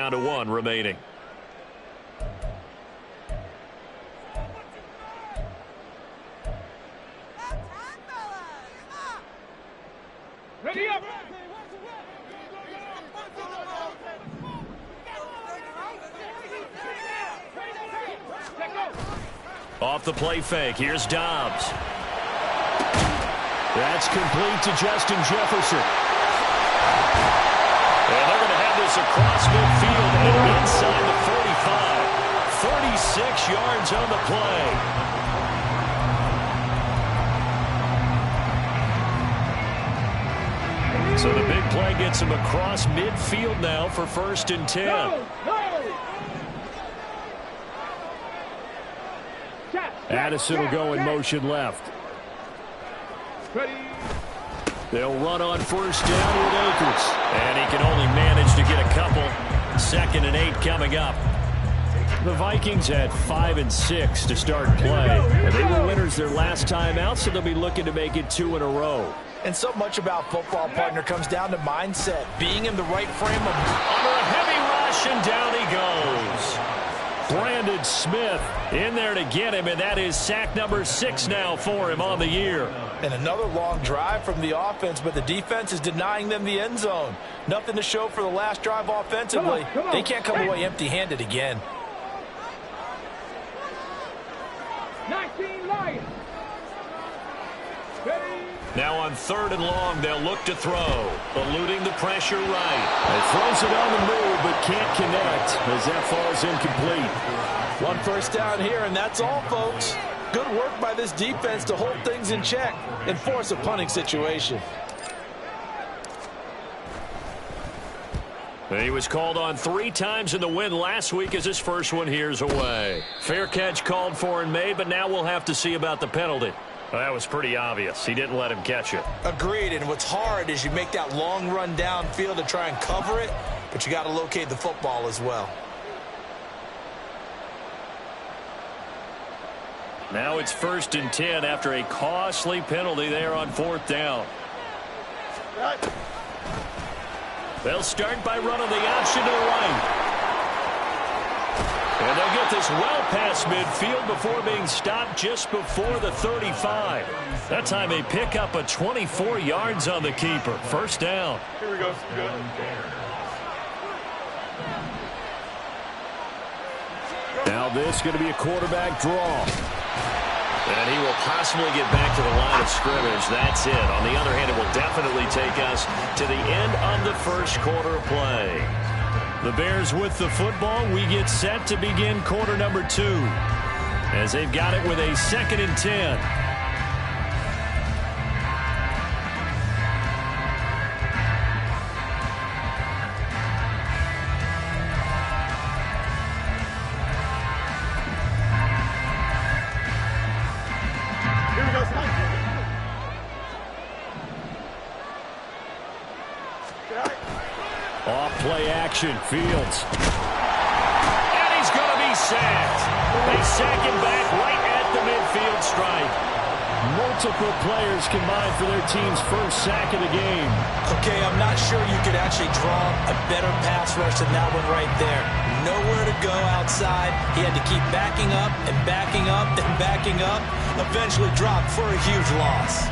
down to 1 remaining. Ready up. Off the play fake, here's Dobbs. That's complete to Justin Jefferson. And they're going to have this across midfield and inside the 45. 36 yards on the play. So the big play gets him across midfield now for 1st and 10. Addison will go in motion left. They'll run on 1st down with Akers. And he can only manage to get a couple. 2nd and 8 coming up. The Vikings had 5 and 6 to start play. And they were winners their last time out, so they'll be looking to make it 2 in a row. And so much about football, partner, comes down to mindset. Being in the right frame of... Under a heavy rush, and down he goes. Brandon Smith in there to get him, and that is sack number 6 now for him on the year. And another long drive from the offense, but the defense is denying them the end zone. Nothing to show for the last drive offensively. Come on. They can't come away empty-handed again. 19 Lions. Ready. Now on 3rd and long, they'll look to throw. Eluding the pressure right. It throws it on the move, but can't connect as that falls incomplete. 1 first down here, and that's all, folks. Good work by this defense to hold things in check and force a punting situation. He was called on 3 times in the win last week as his first one here's away. Fair catch called for and made, but now we'll have to see about the penalty. Well, that was pretty obvious. He didn't let him catch it. Agreed, and what's hard is you make that long run downfield to try and cover it, but you got to locate the football as well. Now it's 1st and 10 after a costly penalty there on 4th down. They'll start by running the option to the right. And they'll get this well past midfield before being stopped just before the 35. That time they pick up a 24 yards on the keeper. 1st down. Here we go. Good. Now this is going to be a quarterback draw. And he will possibly get back to the line of scrimmage. That's it. On the other hand, it will definitely take us to the end of the 1st quarter of play. The Bears with the football. We get set to begin quarter number 2 as they've got it with a 2nd and 10. Off play action, Fields. And he's going to be sacked. They sack him back right at the midfield stripe. Multiple players combined for their team's first sack of the game. Okay, I'm not sure you could actually draw a better pass rush than that one right there. Nowhere to go outside. He had to keep backing up and backing up and backing up. Eventually dropped for a huge loss.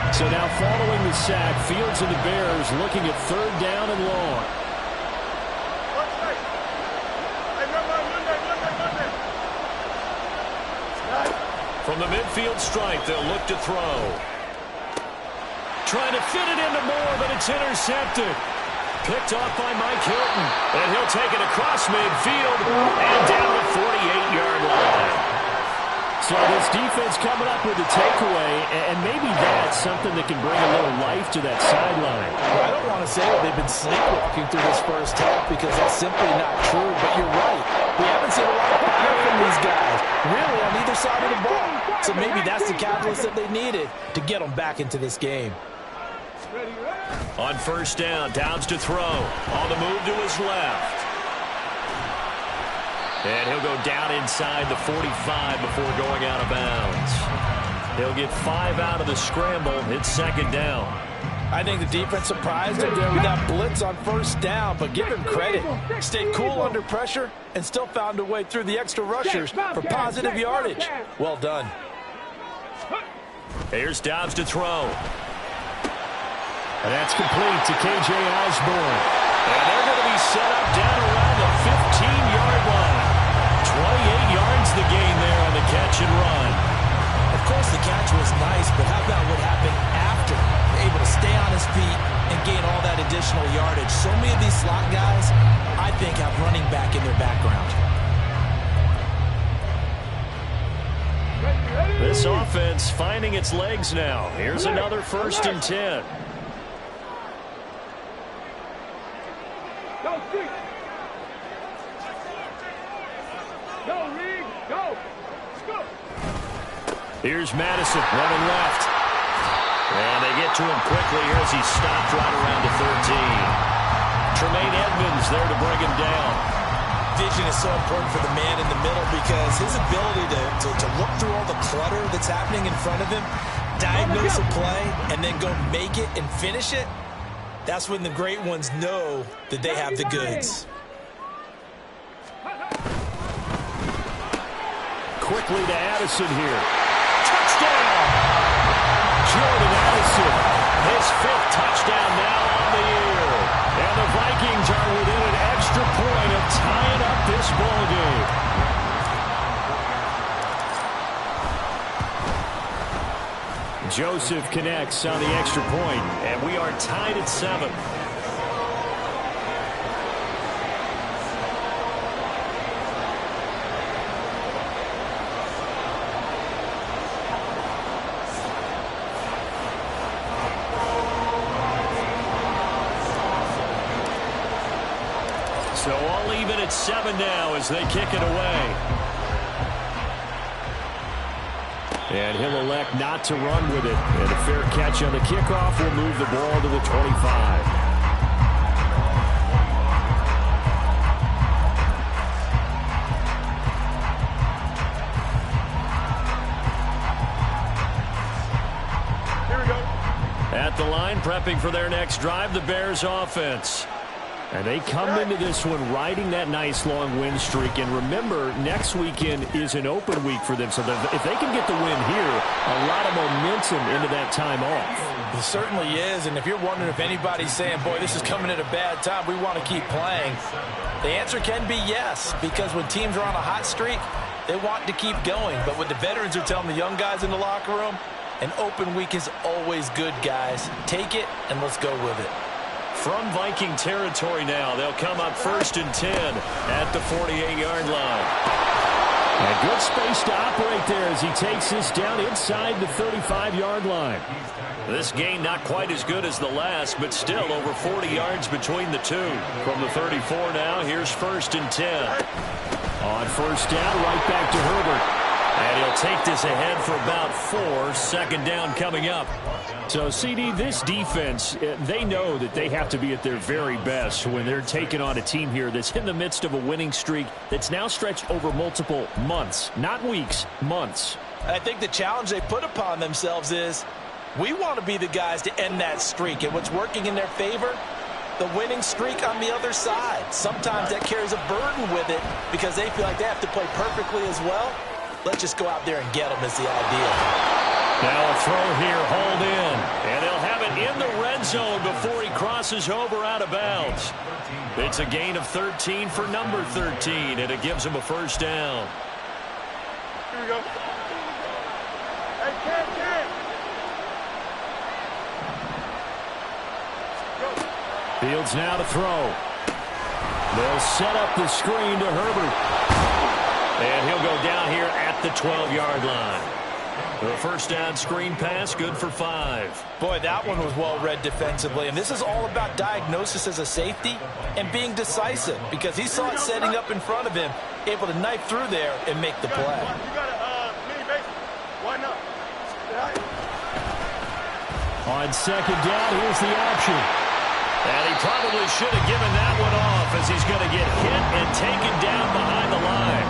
So now following the sack, Fields and the Bears looking at 3rd down and long. From the midfield stripe, they'll look to throw. Trying to fit it into Moore, but it's intercepted. Picked off by Mike Hilton. And he'll take it across midfield and down the 48-yard line. So this defense coming up with a takeaway, and maybe that's something that can bring a little life to that sideline. Well, I don't want to say that they've been sleepwalking through this first half because that's simply not true, but you're right. We haven't seen a lot of fire from these guys, really, on either side of the ball. So maybe that's the catalyst that they needed to get them back into this game. On 1st down, Downs to throw. On the move to his left. And he'll go down inside the 45 before going out of bounds. He'll get 5 out of the scramble. It's 2nd down. I think the defense surprised him there with that blitz on first down, but give him credit. Stayed cool under pressure and still found a way through the extra rushers for positive yardage. Well done. Here's Dobbs to throw. And that's complete to K.J. Osborne. And they're going to be set up down around the 15-yard line. 28 yards the gain there on the catch and run. Of course, the catch was nice, but how about what happened after? Able to stay on his feet and gain all that additional yardage. So many of these slot guys, I think, have running back in their background. This offense finding its legs now. Here's another 1st and 10. Go, Street. Go, Reed. Go. Go. Here's Madison running left. And they get to him quickly here as he stopped right around the 13. Tremaine Edmonds there to bring him down. Vision is so important for the man in the middle because his ability to look through all the clutter that's happening in front of him, diagnose a play, and then go make it and finish it, that's when the great ones know that they have the goods. Quickly to Addison here. Touchdown! Jordan Addison, his 5th touchdown now on the year. And the Vikings are within an extra point of tying up this ball game. Joseph connects on the extra point, and we are tied at 7. So all even at 7 now as they kick it away. And he'll elect not to run with it. And a fair catch on the kickoff will move the ball to the 25. At the line, prepping for their next drive, the Bears offense. And they come into this one riding that nice long win streak. And remember, next weekend is an open week for them. So if they can get the win here, a lot of momentum into that time off. It certainly is. And if you're wondering if anybody's saying, boy, this is coming at a bad time, we want to keep playing, the answer can be yes. Because when teams are on a hot streak, they want to keep going. But what the veterans are telling the young guys in the locker room, an open week is always good, guys. Take it and let's go with it. From Viking territory now, they'll come up 1st and 10 at the 48-yard line. A good space to operate there as he takes this down inside the 35-yard line. This gain not quite as good as the last, but still over 40 yards between the two. From the 34 now, here's 1st and 10. On 1st down, right back to Herbert. And he'll take this ahead for about 4. 2nd down coming up. So, CD, this defense, they know that they have to be at their very best when they're taking on a team here that's in the midst of a winning streak that's now stretched over multiple months. Not weeks, months. I think the challenge they put upon themselves is we want to be the guys to end that streak. And what's working in their favor? The winning streak on the other side. Sometimes that carries a burden with it because they feel like they have to play perfectly as well. Let's just go out there and get them is the idea. Now a throw here, hauled in. And they'll have it in the red zone before he crosses over out of bounds. It's a gain of 13 for number 13, and it gives him a 1st down. Here we go. Hey, Ken. Fields now to throw. They'll set up the screen to Herbert. And he'll go down here at the 12-yard line. The 1st down screen pass, good for 5. Boy, that one was well read defensively. And this is all about diagnosis as a safety and being decisive because he saw it setting up in front of him, able to knife through there and make the play. You got a mini base. Why not? On 2nd down, here's the option. And he probably should have given that one off as he's going to get hit and taken down behind the line.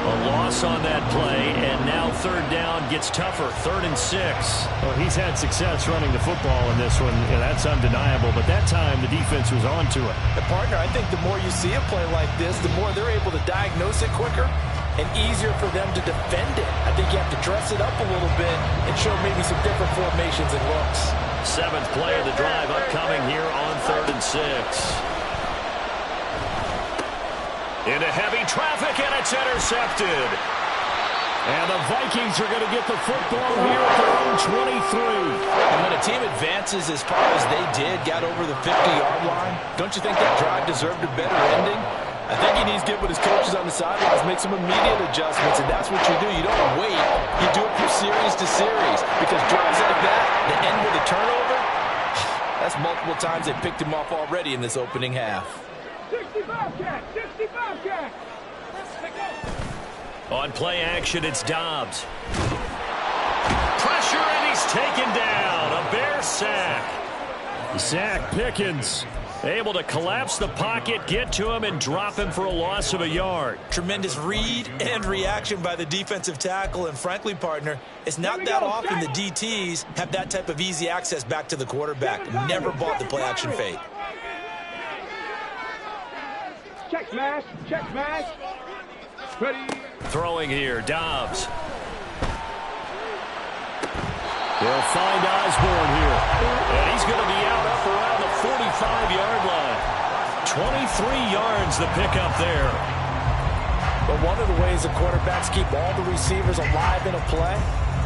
A loss on that play, and now third down gets tougher. 3rd and 6. Well, he's had success running the football in this one. Yeah, that's undeniable. But that time, the defense was on to it. The partner, I think the more you see a play like this, the more they're able to diagnose it quicker and easier for them to defend it. I think you have to dress it up a little bit and show maybe some different formations and looks. 7th play of the drive upcoming here on 3rd and 6. Into heavy traffic, and it's intercepted. And the Vikings are going to get the football here at their own 23. And when a team advances as far as they did, got over the 50-yard line, don't you think that drive deserved a better ending? I think he needs to get with his coaches on the sidelines, make some immediate adjustments, and that's what you do. You don't wait. You do it from series to series, because drives like that, the end with a turnover, that's multiple times they picked him off already in this opening half. 65 cat, 65 cat. On play action, it's Dobbs. Pressure, and he's taken down. A Bear sack. Zach Pickens able to collapse the pocket, get to him, and drop him for a loss of a yard. Tremendous read and reaction by the defensive tackle. And frankly, partner, it's not that often the DTs have that type of easy access back to the quarterback. Never bought the play action fake. Check smash, check smash. Ready. Throwing here, Dobbs. They'll find Osborne here. And he's going to be out up around the 45-yard line. 23 yards the pickup there. But one of the ways the quarterbacks keep all the receivers alive in a play,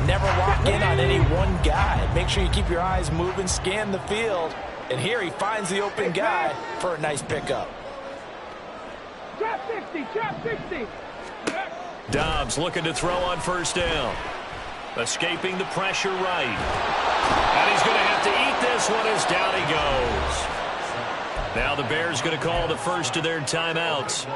never lock in on any one guy. Make sure you keep your eyes moving, scan the field. And here he finds the open guy for a nice pickup. Trap 60, trap 60. Dobbs looking to throw on 1st down. Escaping the pressure right. And he's going to have to eat this one as down he goes. Now the Bears going to call the first of their timeouts,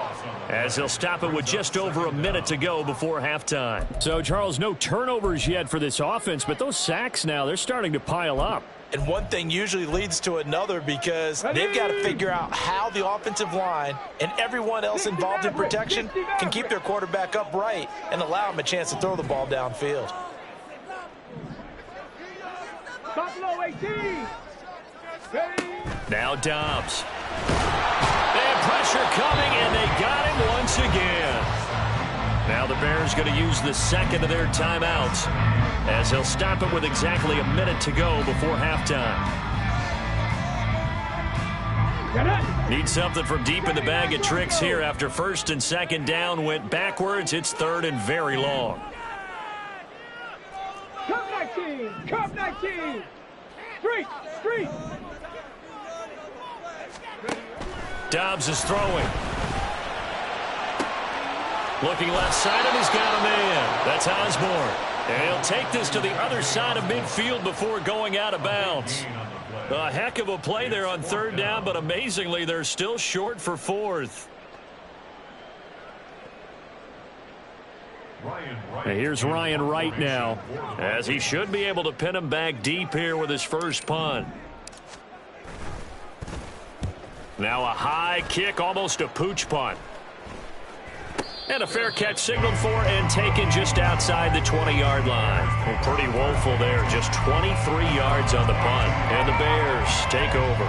as they'll stop it with just over a minute to go before halftime. So, Charles, no turnovers yet for this offense, but those sacks now, they're starting to pile up. And one thing usually leads to another, because they've got to figure out how the offensive line and everyone else involved in protection can keep their quarterback upright and allow him a chance to throw the ball downfield. Buffalo 18. Ready. Now Dobbs. And pressure coming, and they got him once again. Now the Bears going to use the second of their timeouts, as they'll stop it with exactly a minute to go before halftime. Need something from deep in the bag of tricks here after 1st and 2nd down went backwards. It's 3rd and very long. Cup 19, cup 19. Street, street. Dobbs is throwing. Looking left side, and he's got a man. That's Osborne. And he'll take this to the other side of midfield before going out of bounds. A heck of a play there on 3rd down, but amazingly, they're still short for 4th. And here's Ryan Wright now, as he should be able to pin him back deep here with his first punt. Now a high kick, almost a pooch punt. And a fair catch signaled for and taken just outside the 20-yard line. Well, pretty woeful there, just 23 yards on the punt. And the Bears take over.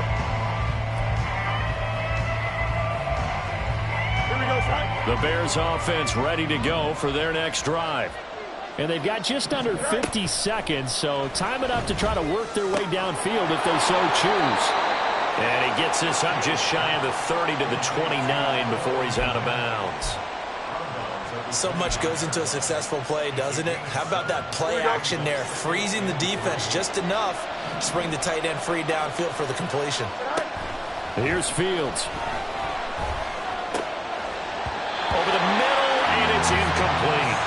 Here we go, son. The Bears offense ready to go for their next drive. and they've got just under 50 seconds, so time enough to try to work their way downfield if they so choose. And he gets this up just shy of the 30 to the 29 before he's out of bounds. So much goes into a successful play, doesn't it? How about that play action there, freezing the defense just enough to bring the tight end free downfield for the completion. Here's Fields. Over the middle, and it's incomplete.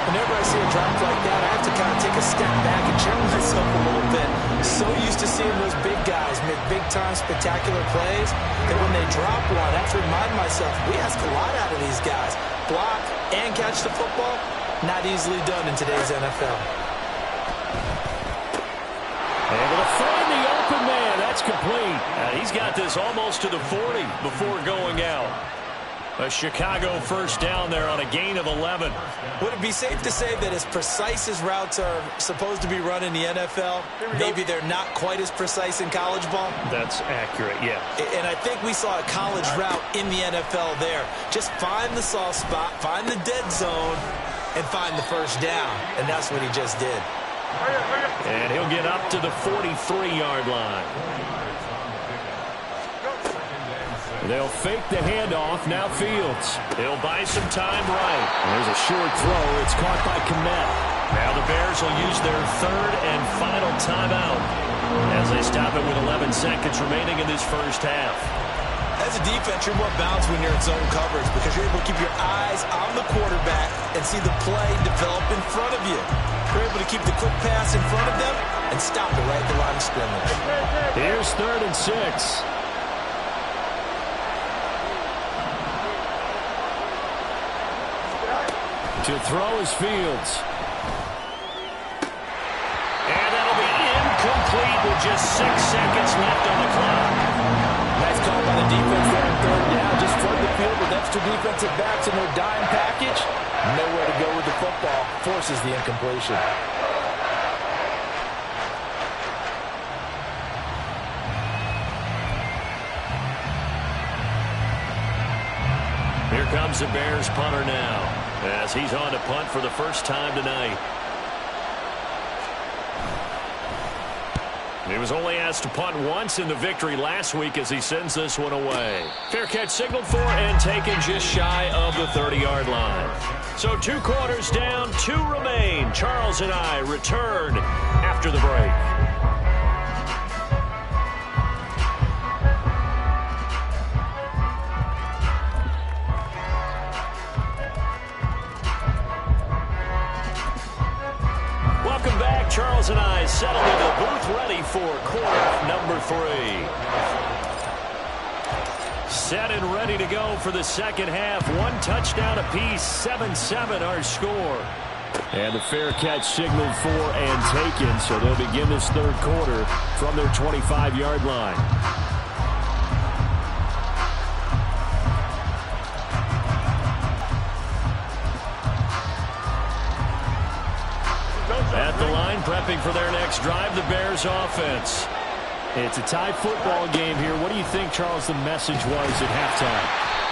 Whenever I see a drop like that, I have to kind of take a step back and check myself a little bit. So used to seeing those big guys make big-time spectacular plays that when they drop one, I have to remind myself, we ask a lot out of these guys. Block and catch the football, not easily done in today's NFL. Able to find the open man. That's complete. He's got this almost to the 40 before going out. A Chicago first down there on a gain of 11. Would it be safe to say that as precise as routes are supposed to be run in the NFL, maybe they're not quite as precise in college ball? That's accurate, yeah. And I think we saw a college route in the NFL there. Just find the soft spot, find the dead zone, and find the first down. And that's what he just did. And he'll get up to the 43-yard line. They'll fake the handoff. Now Fields. He'll buy some time right. And there's a short throw. It's caught by Kmet. Now the Bears will use their third and final timeout as they stop it with 11 seconds remaining in this first half. As a defense, you're more balanced when you're in zone coverage because you're able to keep your eyes on the quarterback and see the play develop in front of you. You're able to keep the quick pass in front of them and stop it right at the line of scrimmage. Here's 3rd and 6. To throw is Fields. And that'll be incomplete with just 6 seconds left on the clock. Nice call by the defense there in 3rd down. Just flood the field with extra defensive backs in their dime package. Nowhere to go with the football. Forces the incompletion. Here comes the Bears punter now as he's on to punt for the first time tonight. He was only asked to punt once in the victory last week as he sends this one away. Fair catch signaled for and taken just shy of the 30-yard line. So 2 quarters down, 2 remain. Charles and I return after the break. Charles and I settled in the booth ready for quarter number 3. Set and ready to go for the second half. 1 touchdown apiece, 7-7 our score. And the fair catch signaled for and taken, so they'll begin this 3rd quarter from their 25-yard line. At the line, prepping for their next drive, the Bears offense. It's a tie football game here. What do you think, Charles, the message was at halftime?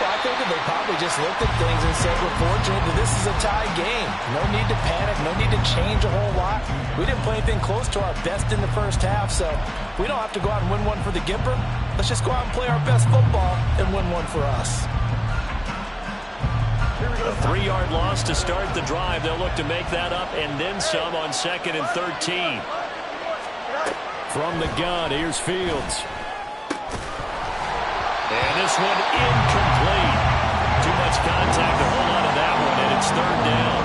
Well, I think that they probably just looked at things and said, we're fortunate that this is a tie game. No need to panic, no need to change a whole lot. We didn't play anything close to our best in the first half, so we don't have to go out and win one for the Gipper. Let's just go out and play our best football and win one for us. A 3-yard loss to start the drive. They'll look to make that up and then some on 2nd and 13. From the gun, here's Fields. And this one incomplete. Too much contact to hold on to that one, and it's 3rd down.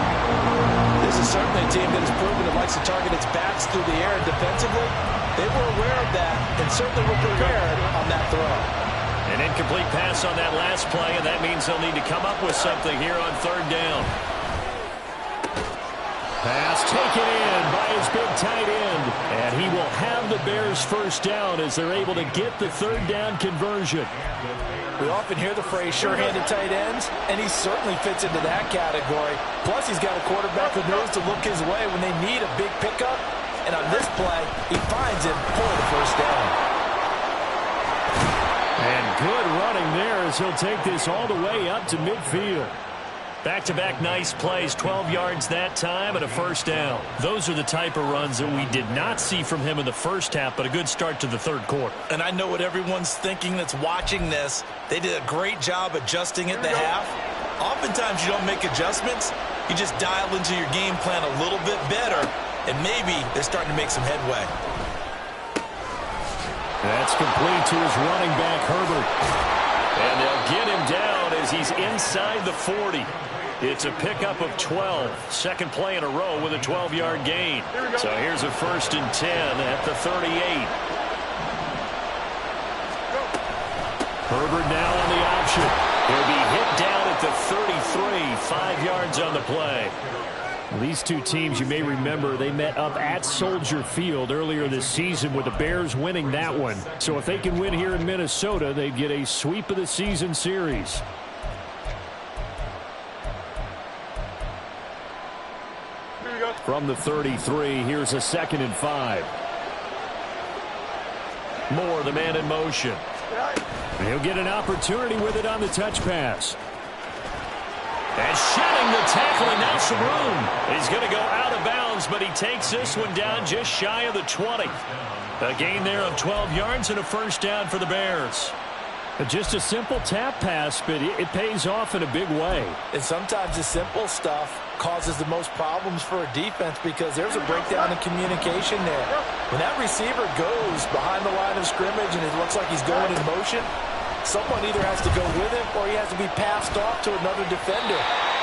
This is certainly a team that has proven it likes to target its backs through the air defensively. They were aware of that and certainly were prepared on that throw. An incomplete pass on that last play, and that means they'll need to come up with something here on 3rd down. Pass taken in by his big tight end. And he will have the Bears first down as they're able to get the 3rd down conversion. We often hear the phrase sure-handed tight ends, and he certainly fits into that category. Plus, he's got a quarterback who knows to look his way when they need a big pickup. And on this play, he finds him for the first down. And good running there as he'll take this all the way up to midfield. Back-to-back nice plays, 12 yards that time and a first down. Those are the type of runs that we did not see from him in the first half, but a good start to the 3rd quarter. And I know what everyone's thinking that's watching this. They did a great job adjusting at the half. Oftentimes you don't make adjustments. You just dial into your game plan a little bit better, and maybe they're starting to make some headway. That's complete to his running back, Herbert. And they'll get him down as he's inside the 40. It's a pickup of 12. 2nd play in a row with a 12-yard gain. So here's a 1st and 10 at the 38. Herbert now on the option. He'll be hit down at the 33, 5 yards on the play. These two teams, you may remember, they met up at Soldier Field earlier this season with the Bears winning that one. So if they can win here in Minnesota, they get a sweep of the season series. From the 33, here's a 2nd and 5. Moore, the man in motion. He'll get an opportunity with it on the touch pass. And shedding the tackle, and now some room. He's going to go out of bounds, but he takes this one down just shy of the 20. A gain there of 12 yards and a first down for the Bears. Just a simple tap pass, but it pays off in a big way. And sometimes the simple stuff causes the most problems for a defense because there's a breakdown in communication there. When that receiver goes behind the line of scrimmage and it looks like he's going in motion, someone either has to go with him or he has to be passed off to another defender.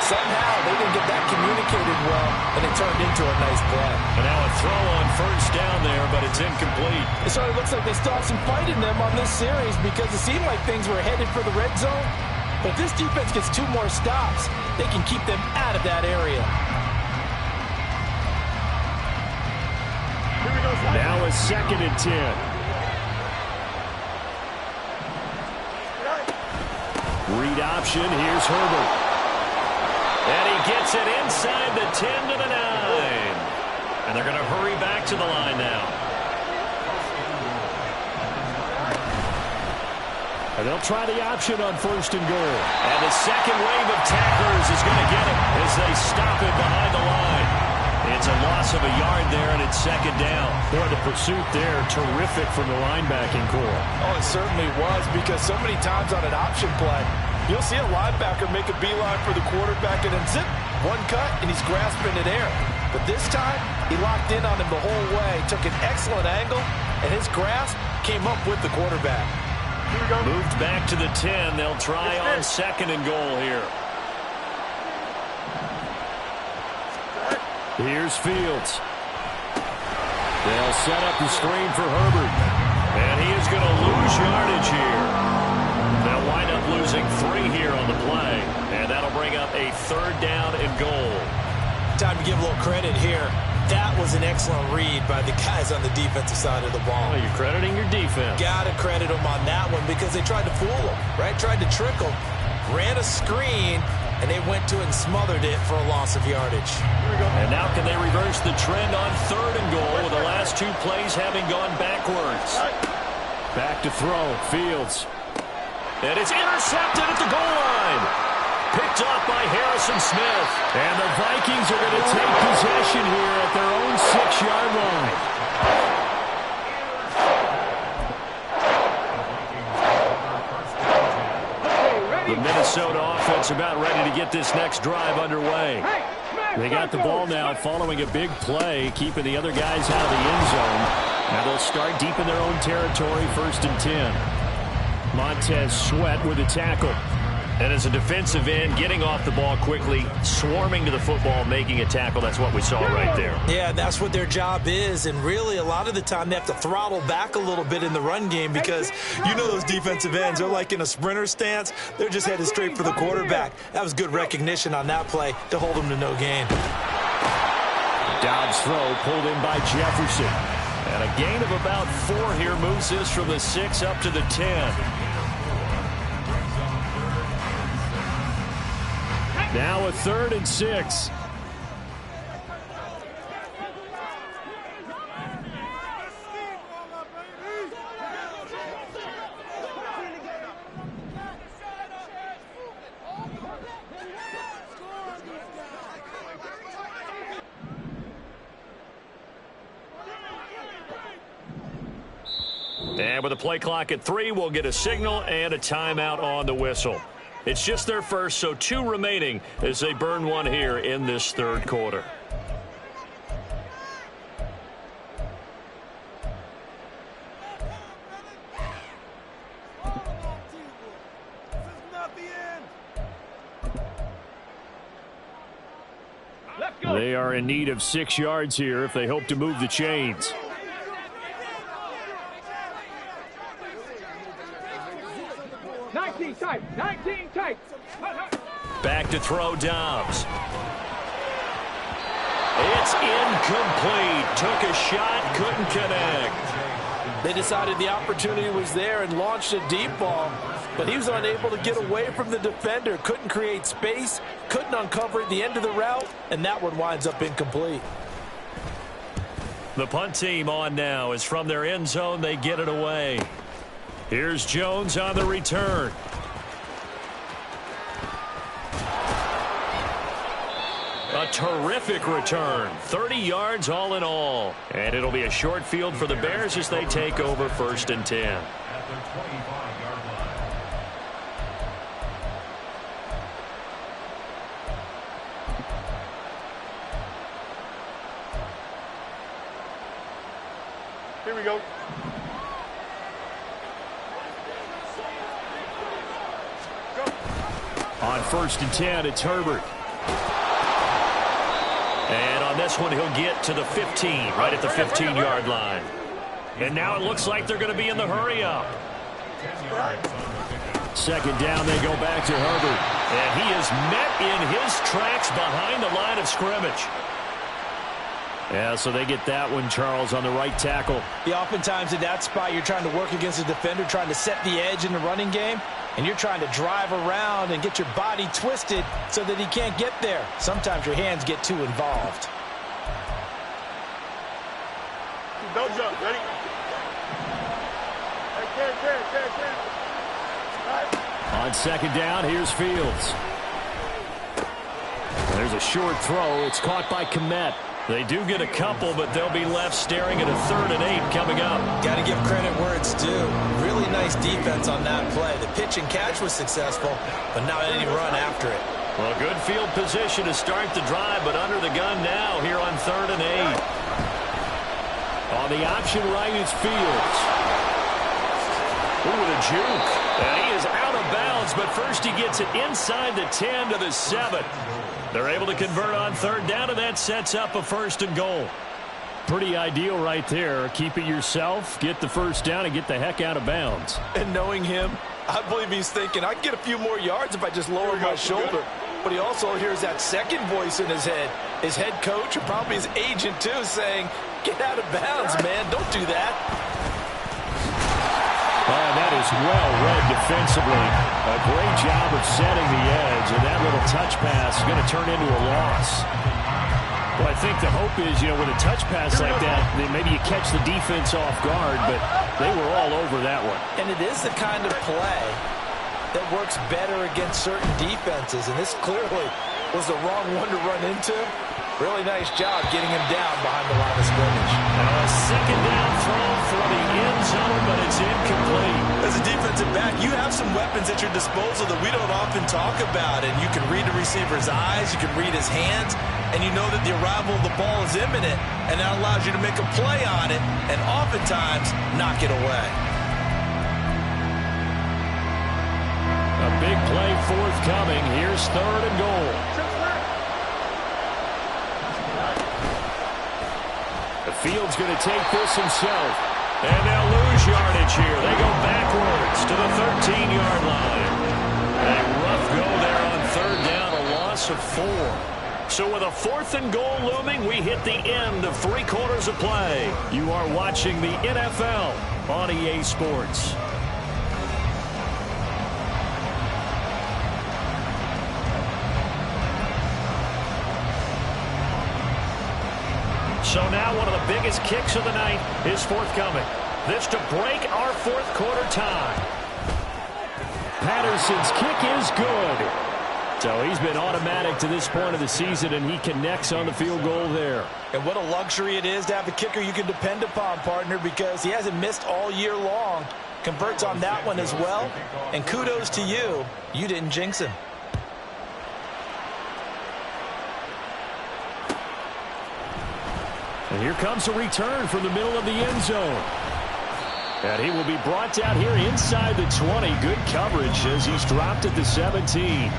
Somehow they didn't get that communicated well, and it turned into a nice play. And now a throw on first down there, but it's incomplete. It sort of looks like they still have some fight in them on this series because it seemed like things were headed for the red zone. But if this defense gets 2 more stops, they can keep them out of that area. Now a 2nd and 10. Read option. Here's Herbert. And he gets it inside the 10 to the 9. And they're going to hurry back to the line now. And they'll try the option on 1st and goal. And the second wave of tacklers is going to get it as they stop it behind the line. It's a loss of a yard there, and it's 2nd down. Boy, the pursuit there, terrific from the linebacking core. Oh, it certainly was, because so many times on an option play, you'll see a linebacker make a beeline for the quarterback and then zip, one cut, and he's grasping it air. But this time, he locked in on him the whole way, took an excellent angle, and his grasp came up with the quarterback. Moved back to the 10. They'll try on 2nd and goal here. Here's Fields. They'll set up the screen for Herbert. And he is going to lose yardage here. They'll wind up losing 3 here on the play. And that'll bring up a 3rd down and goal. Time to give a little credit here. That was an excellent read by the guys on the defensive side of the ball. Well, you're crediting your defense. Got to credit them on that one because they tried to fool them, right? Tried to trick them, ran a screen, and they went to it and smothered it for a loss of yardage. And now can they reverse the trend on 3rd and goal with the last 2 plays having gone backwards? Back to throw, Fields. And it's intercepted at the goal line. Picked off by Harrison Smith. And the Vikings are going to take possession here at their own 6-yard line. The Minnesota offense about ready to get this next drive underway. They got the ball now following a big play, keeping the other guys out of the end zone. Now they'll start deep in their own territory, 1st and 10. Montez Sweat with a tackle. And as a defensive end, getting off the ball quickly, swarming to the football, making a tackle. That's what we saw right there. Yeah, that's what their job is. And really, a lot of the time, they have to throttle back a little bit in the run game because you know those defensive ends are like in a sprinter stance. They're just headed straight for the quarterback. That was good recognition on that play to hold them to no gain. Dobbs' throw pulled in by Jefferson. And a gain of about 4 here moves this from the 6 up to the 10. Now a 3rd and 6. And with the play clock at 3, we'll get a signal and a timeout on the whistle. It's just their first, so 2 remaining as they burn 1 here in this 3rd quarter. They are in need of 6 yards here if they hope to move the chains. Back to throw, Dobbs. It's incomplete. Took a shot, couldn't connect. They decided the opportunity was there and launched a deep ball, but he was unable to get away from the defender. Couldn't create space, couldn't uncover at the end of the route, and that one winds up incomplete. The punt team on now as from their end zone they get it away. Here's Jones on the return. A terrific return. 30 yards all in all. And it'll be a short field for the Bears as they take over 1st and 10. At the 25-yard line. Here we go. On 1st and 10, it's Herbert. And on this one, he'll get to the 15, right at the 15-yard line. And now it looks like they're going to be in the hurry-up. 2nd down, they go back to Herbert. And he is met in his tracks behind the line of scrimmage. Yeah, so they get that one, Charles, on the right tackle. Yeah, oftentimes in that spot, you're trying to work against a defender, trying to set the edge in the running game, and you're trying to drive around and get your body twisted so that he can't get there. Sometimes your hands get too involved. Don't jump. Ready? On 2nd down, here's Fields. There's a short throw. It's caught by Kmet. They do get a couple, but they'll be left staring at a 3rd and 8 coming up. Got to give credit where it's due. Really nice defense on that play. The pitch and catch was successful, but not any run after it. Well, good field position to start the drive, but under the gun now here on 3rd and 8. On the option right, it's Fields. Ooh, with a juke. And he is out of bounds, but first he gets it inside the 10 to the 7. They're able to convert on 3rd down, and that sets up a 1st and goal. Pretty ideal right there. Keep it yourself, get the 1st down, and get the heck out of bounds. And knowing him, I believe he's thinking, I can get a few more yards if I just lower my shoulder. But he also hears that second voice in his head. His head coach, or probably his agent too, saying, get out of bounds, man. Don't do that. And that is well read defensively. A great job of setting the edge, and that little touch pass is going to turn into a loss. Well, I think the hope is, with a touch pass like that, maybe you catch the defense off guard, but they were all over that one. And it is the kind of play that works better against certain defenses, and this clearly was the wrong one to run into. Really nice job getting him down behind the line of scrimmage. A 2nd down throw for the end zone, but it's incomplete. As a defensive back, you have some weapons at your disposal that we don't often talk about, and you can read the receiver's eyes, you can read his hands, and you know that the arrival of the ball is imminent, and that allows you to make a play on it, and oftentimes knock it away. A big play forthcoming. Here's 3rd and goal. Fields going to take this himself. And they'll lose yardage here. They go backwards to the 13-yard line. A rough go there on 3rd down, a loss of 4. So with a 4th and goal looming, we hit the end of 3 quarters of play. You are watching the NFL on EA Sports. So now one of the biggest kicks of the night is forthcoming. This to break our 4th quarter tie. Patterson's kick is good. So he's been automatic to this point of the season, and he connects on the field goal there. And what a luxury it is to have a kicker you can depend upon, partner, because he hasn't missed all year long. Converts on that one as well. And kudos to you. You didn't jinx him. And here comes a return from the middle of the end zone. And he will be brought down here inside the 20. Good coverage as he's dropped at the 17.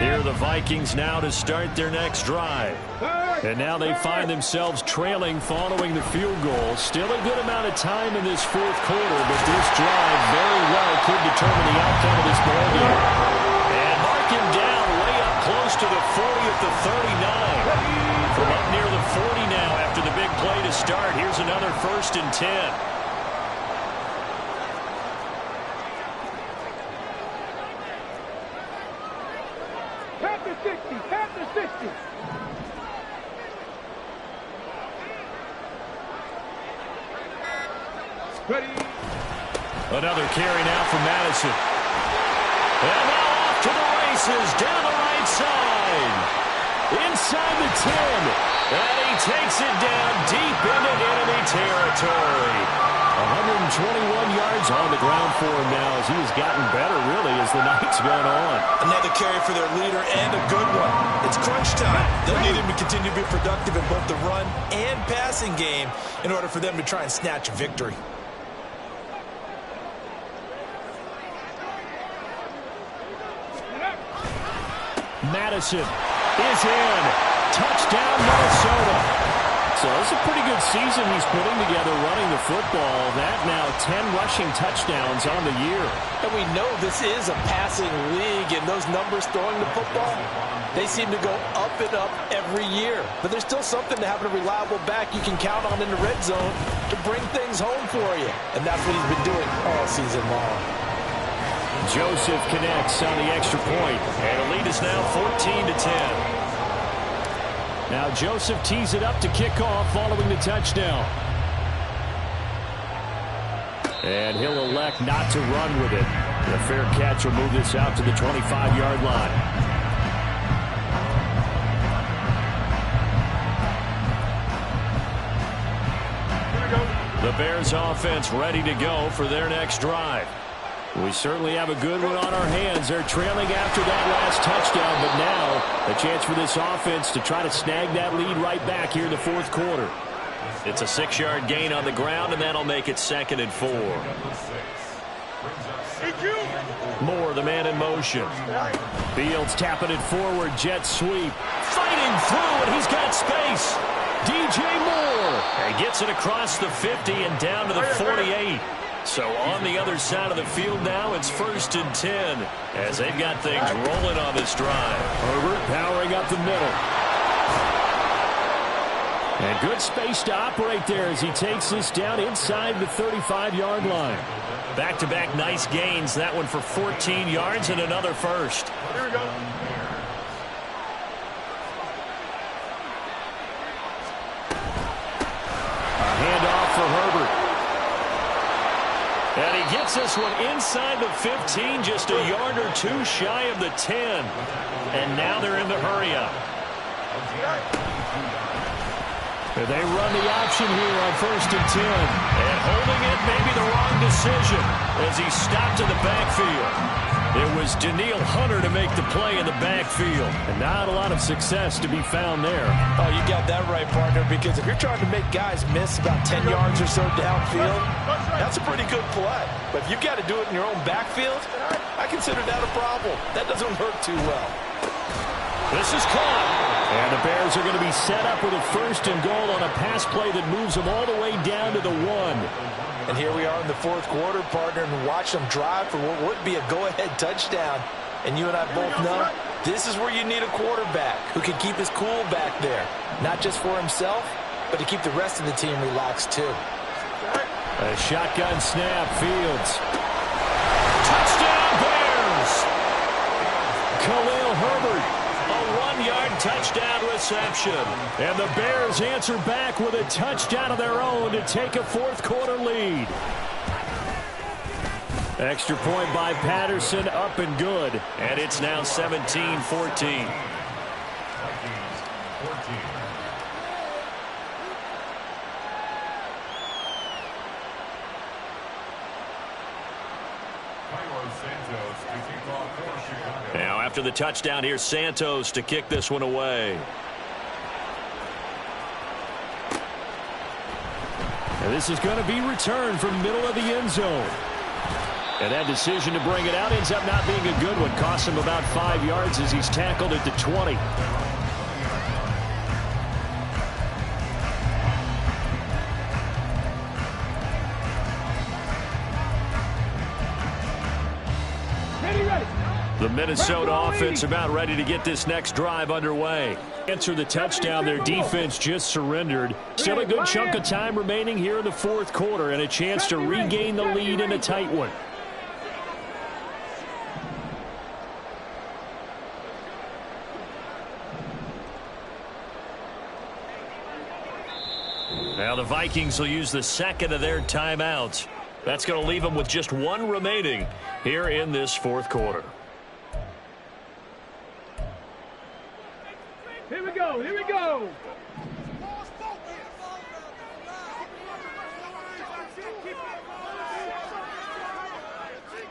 Here are the Vikings now to start their next drive. And now they find themselves trailing following the field goal. Still a good amount of time in this 4th quarter, but this drive very well could determine the outcome of this ballgame. And mark him down way up close to the 40 at the 39. From up near the 40 now after the big play to start. Here's another 1st and 10. Ready. Another carry now for Madison. And now off to the races down the right side. Inside the 10. And he takes it down deep into enemy territory. 121 yards on the ground for him now as he has gotten better, really, as the night's gone on. Another carry for their leader and a good one. It's crunch time. They'll need him to continue to be productive in both the run and passing game in order for them to try and snatch a victory. Madison is in. Touchdown, Minnesota. So it's a pretty good season he's putting together running the football. That now 10 rushing touchdowns on the year. And we know this is a passing league, and those numbers throwing the football, they seem to go up and up every year. But there's still something to having a reliable back you can count on in the red zone to bring things home for you. And that's what he's been doing all season long. Joseph connects on the extra point, and the lead is now 14-10. Now Joseph tees it up to kick off following the touchdown. And he'll elect not to run with it. The fair catch will move this out to the 25-yard line. The Bears offense ready to go for their next drive. We certainly have a good one on our hands. They're trailing after that last touchdown, but now a chance for this offense to try to snag that lead right back here in the fourth quarter. It's a 6-yard gain on the ground, and that'll make it 2nd and 4. Moore, the man in motion. Fields tapping it forward, jet sweep. Fighting through, and he's got space. DJ Moore. And gets it across the 50 and down to the 48. So on the other side of the field now, it's 1st and 10 as they've got things rolling on this drive. Herbert powering up the middle. And good space to operate there as he takes this down inside the 35-yard line. Back-to-back nice gains. That one for 14 yards and another first. Here we go. A handoff for Herbert. And he gets this one inside the 15, just a yard or two shy of the 10. And now they're in the hurry-up. They run the option here on 1st and 10. And holding it may be the wrong decision as he stopped in the backfield. It was Danielle Hunter to make the play in the backfield. And not a lot of success to be found there. Oh, you got that right, partner, because if you're trying to make guys miss about 10 yards or so downfield, that's a pretty good play. But if you've got to do it in your own backfield, I consider that a problem. That doesn't work too well. This is caught. And the Bears are going to be set up with a 1st and goal on a pass play that moves them all the way down to the 1. And here we are in the fourth quarter, partner, and watch them drive for what would be a go-ahead touchdown. And you and I both know this is where you need a quarterback who can keep his cool back there. Not just for himself, but to keep the rest of the team relaxed too. A shotgun snap, Fields. Touchdown, Bears! Khalil Herbert. A 1-yard touchdown reception. And the Bears answer back with a touchdown of their own to take a fourth quarter lead. Extra point by Patterson, up and good. And it's now 17-14. Now after the touchdown, here's Santos to kick this one away. And this is going to be returned from middle of the end zone. And that decision to bring it out ends up not being a good one. Costs him about 5 yards as he's tackled at the 20. The Minnesota offense about ready to get this next drive underway. Answer the touchdown. Their defense just surrendered. Still a good chunk of time remaining here in the fourth quarter and a chance to regain the lead in a tight one. Now the Vikings will use the second of their timeouts. That's going to leave them with just one remaining here in this fourth quarter. Here we go, here we go.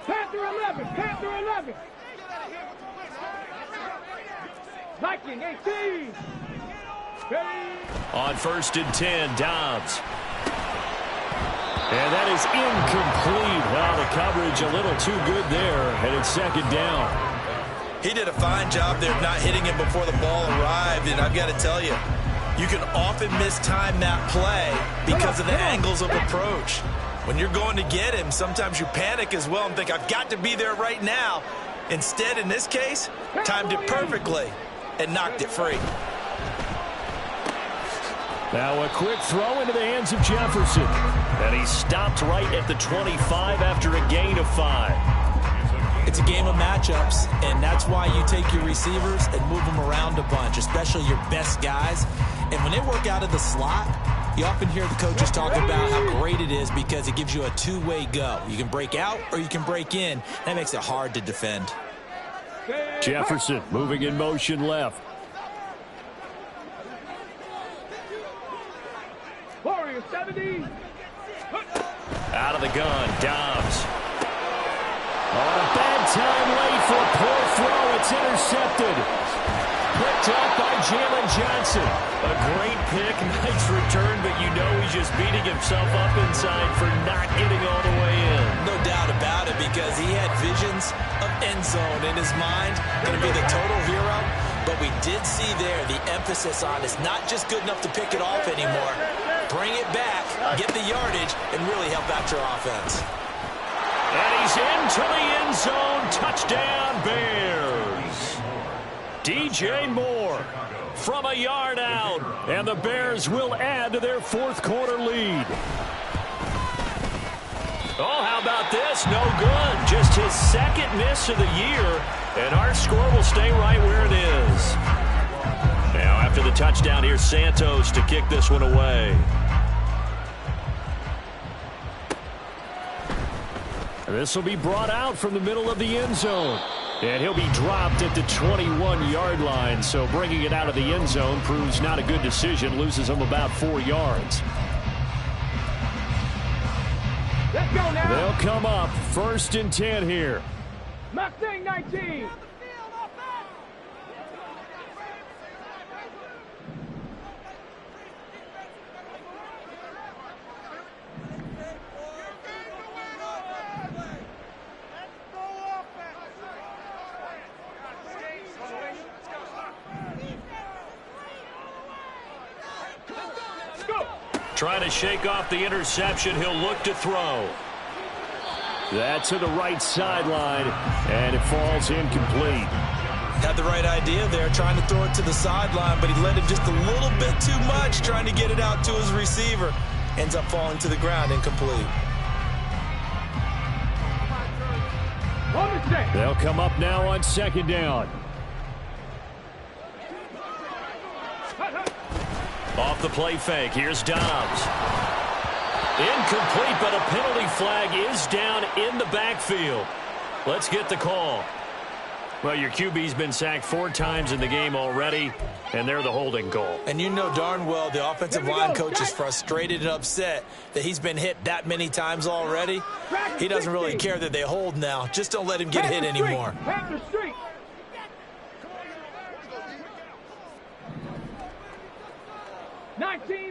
Panther 11, Panther 11. Viking 18. Ready. On 1st and 10, Dobbs. And that is incomplete. Well, the coverage a little too good there, and it's 2nd down. He did a fine job there of not hitting him before the ball arrived, and I've got to tell you, you can often mistime that play because of the angles of approach. When you're going to get him, sometimes you panic as well and think, I've got to be there right now. Instead, in this case, timed it perfectly and knocked it free. Now a quick throw into the hands of Jefferson. And he stopped right at the 25 after a gain of 5. It's a game of matchups, and that's why you take your receivers and move them around a bunch, especially your best guys. And when they work out of the slot, you often hear the coaches talk about how great it is because it gives you a two-way go. You can break out or you can break in. That makes it hard to defend. Jefferson moving in motion left. Warrior 70. Out of the gun, Dobbs. On a bad time late for a poor throw. It's intercepted. Picked up by Jalen Johnson. A great pick, nice return, but you know he's just beating himself up inside for not getting all the way in. No doubt about it, because he had visions of end zone in his mind. Going to be the total hero. But we did see there the emphasis on it's not just good enough to pick it off anymore. Bring it back, get the yardage, and really help out your offense. And he's into the end zone. Touchdown, Bears. DJ Moore from a yard out. And the Bears will add to their fourth quarter lead. Oh, how about this? No good. Just his 2nd miss of the year. And our score will stay right where it is. Now, after the touchdown, here's Santos to kick this one away. This will be brought out from the middle of the end zone. And he'll be dropped at the 21-yard line. So bringing it out of the end zone proves not a good decision. Loses him about 4 yards. Let's go now. They'll come up 1st and 10 here. Mustang 19. Trying to shake off the interception. He'll look to throw. That's to the right sideline, and it falls incomplete. Had the right idea there, trying to throw it to the sideline, but he let him just a little bit too much, trying to get it out to his receiver. Ends up falling to the ground, incomplete. They'll come up now on 2nd down. Off the play fake, here's Dobbs. Incomplete, but a penalty flag is down in the backfield. Let's get the call. Well, your QB's been sacked 4 times in the game already, and they're the holding goal. And you know darn well the offensive line coach is frustrated and upset that he's been hit that many times already. He doesn't really care that they hold now. Just don't let him get hit anymore. Panther Street.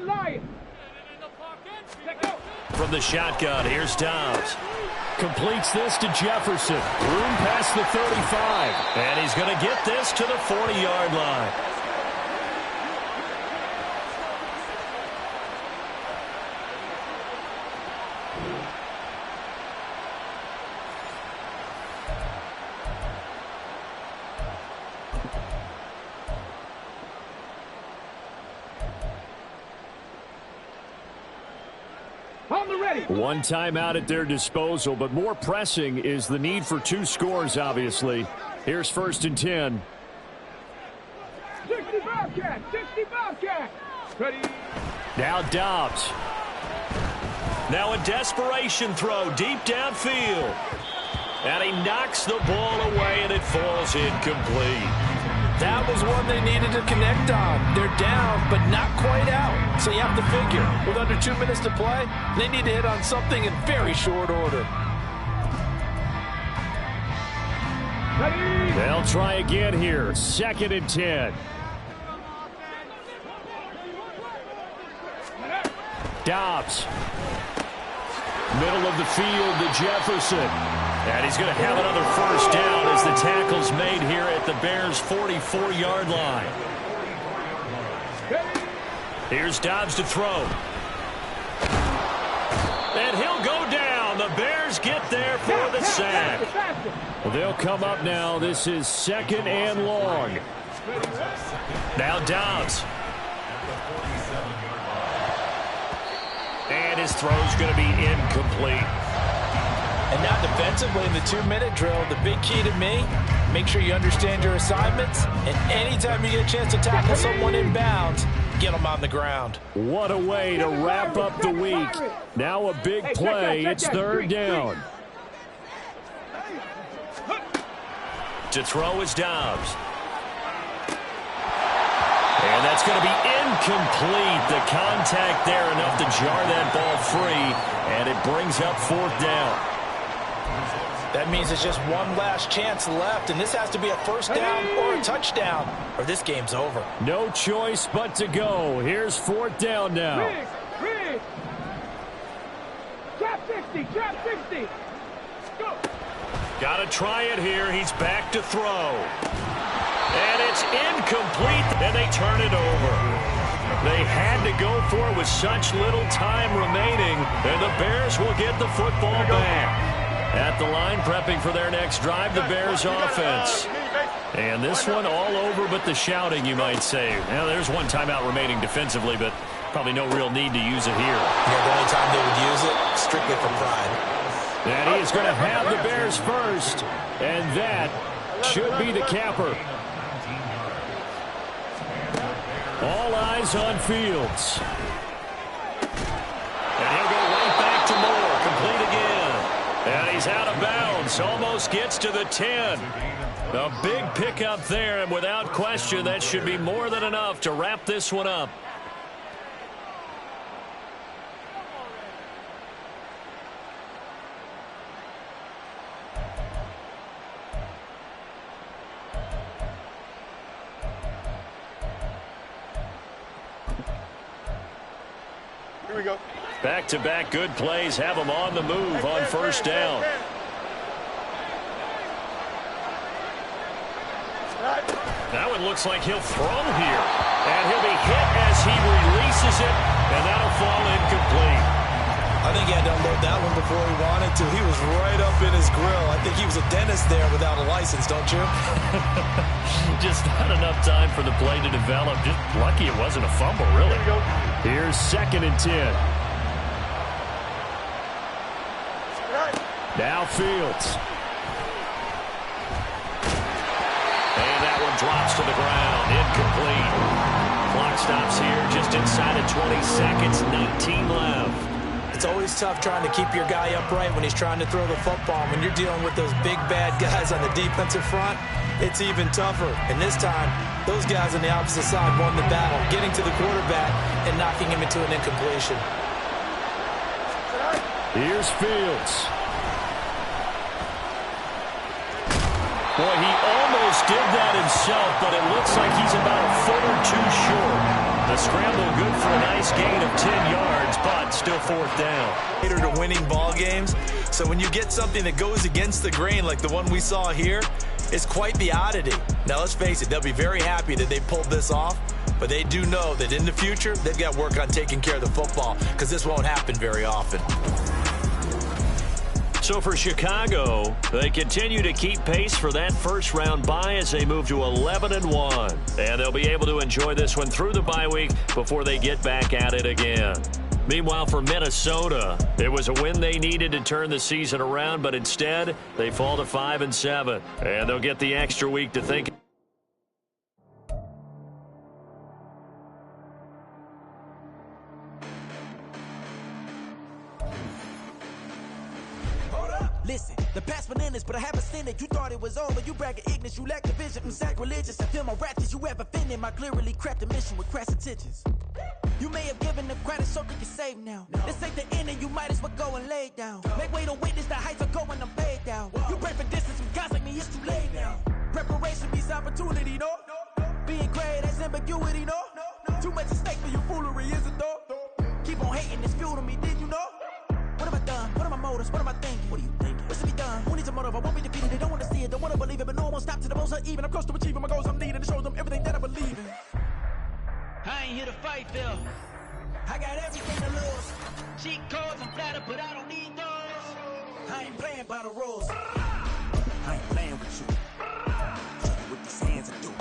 Lions. From the shotgun, here's Dobbs. Completes this to Jefferson. Room past the 35. And he's going to get this to the 40-yard line. One timeout at their disposal, but more pressing is the need for 2 scores, obviously. Here's 1st and 10. 60 Bobcat, 60 Bobcat. Ready. Now Dobbs. Now a desperation throw deep downfield. And he knocks the ball away, and it falls incomplete. That was one they needed to connect on. They're down, but not quite out. So you have to figure, with under 2 minutes to play, they need to hit on something in very short order. They'll try again here. 2nd and 10. Dobbs. Middle of the field to Jefferson. And he's going to have another first down as the tackle's made here at the Bears' 44-yard line. Here's Dobbs to throw. And he'll go down. The Bears get there for the sack. They'll come up now. This is 2nd and long. Now Dobbs. And his throw's going to be incomplete. And now defensively in the 2-minute drill, the big key to me, make sure you understand your assignments, and anytime you get a chance to tackle someone inbounds, get them on the ground. What a way to wrap up the week. Now a big play. It's 3rd down. To throw is Dobbs. And that's going to be incomplete. The contact there enough to jar that ball free, and it brings up 4th down. That means it's just one last chance left, and this has to be a first down or a touchdown, or this game's over. No choice but to go. Here's 4th down now. Rig. Trap 60, trap 60. Go. Got to try it here. He's back to throw. And it's incomplete, and they turn it over. They had to go for it with such little time remaining, and the Bears will get the football back. At the line, prepping for their next drive, the Bears offense. And this one all over but the shouting, you might say. Now, there's one timeout remaining defensively, but probably no real need to use it here. Yeah, the only time they would use it, strictly for pride. And he is going to have the Bears first, and that should be the capper. All eyes on Fields. And he'll go right back to Moore, complete again. And he's out of bounds, almost gets to the 10. A big pickup there, and without question, that should be more than enough to wrap this one up. Here we go. Back-to-back good plays have them on the move on first down. That one looks like he'll throw here. And he'll be hit as he releases it, and that'll fall incomplete. I think he had to unload that one before he wanted to. He was right up in his grill. I think he was a dentist there without a license, don't you? Just not enough time for the play to develop. Just lucky it wasn't a fumble, really. Here's 2nd and 10. Now Fields. And that one drops to the ground. Incomplete. Clock stops here just inside of 20 seconds. 19 left. It's always tough trying to keep your guy upright when he's trying to throw the football. When you're dealing with those big, bad guys on the defensive front, it's even tougher. And this time, those guys on the opposite side won the battle, getting to the quarterback and knocking him into an incompletion. Here's Fields. Boy, he almost did that himself, but it looks like he's about a foot or two short. The scramble good for a nice gain of 10 yards, but still 4th down. To winning ball games. So when you get something that goes against the grain like the one we saw here, it's quite the oddity. Now, let's face it, they'll be very happy that they pulled this off, but they do know that in the future, they've got to work on taking care of the football because this won't happen very often. So for Chicago, they continue to keep pace for that first-round bye as they move to 11-1. And they'll be able to enjoy this one through the bye week before they get back at it again. Meanwhile, for Minnesota, it was a win they needed to turn the season around, but instead, they fall to 5-7. And they'll get the extra week to think. Listen, the past been endless, but I haven't seen it. You thought it was over, you bragging ignorance, you lack the vision from sacrilegious. I feel my ratchets, you ever offended my clearly crafted mission with crass intentions. You may have given them credit so they can save now. This ain't the end and you might as well go and lay down. Make way to witness the heights are going, I'm paid down. You pray for distance from guys like me, it's too late now. Preparation means opportunity, no? Being great has ambiguity, no? Too much at stake for your foolery, is it though? Keep on hating, it's fuel to me, did you know? What have I done? What are my motives? What am I thinking? What are you thinking? What's to be done? Who needs a motive? I won't be defeated. They don't want to see it, don't want to believe it, but no one won't stop to the most even. I'm close to achieving my goals. I'm leading to show them everything that I believe in. I ain't here to fight, Phil. I got everything to lose. Cheat codes and flatter, but I don't need those. I ain't playing by the rules. I ain't playing with you. Show you what these hands are doing.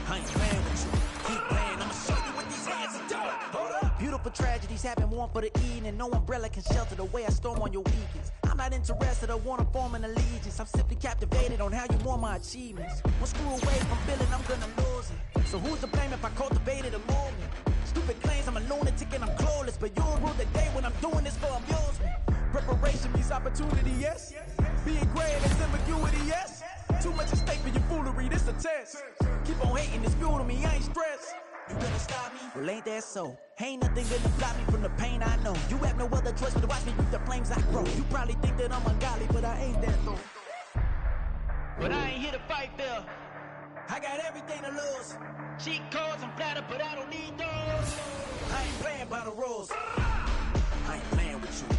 I ain't playing with you. Keep playing, I'ma show you what these hands are doing. Hold up. Beautiful tragedies happen, one for the evening. No umbrella can shelter the way I storm on your weekends. I'm not interested, I wanna form an allegiance. I'm simply captivated on how you want my achievements. One screw away from feeling I'm gonna lose it. So who's to blame if I cultivated a movement? Stupid claims I'm a lunatic and I'm clueless, but you'll rule the day when I'm doing this for amusement. Preparation means opportunity, yes. Being great is ambiguity, yes. Too much at stake for your foolery, this a test. Keep on hating, it's fuel to me, I ain't stressed. You gonna stop me? Well, ain't that so? Ain't nothing gonna stop me from the pain I know. You have no other choice but to watch me reap the flames I grow. You probably think that I'm ungodly, but I ain't that though. But I ain't here to fight, Phil. I got everything to lose. Cheat codes and flatter, but I don't need those. I ain't playing by the rules. I ain't playing with you.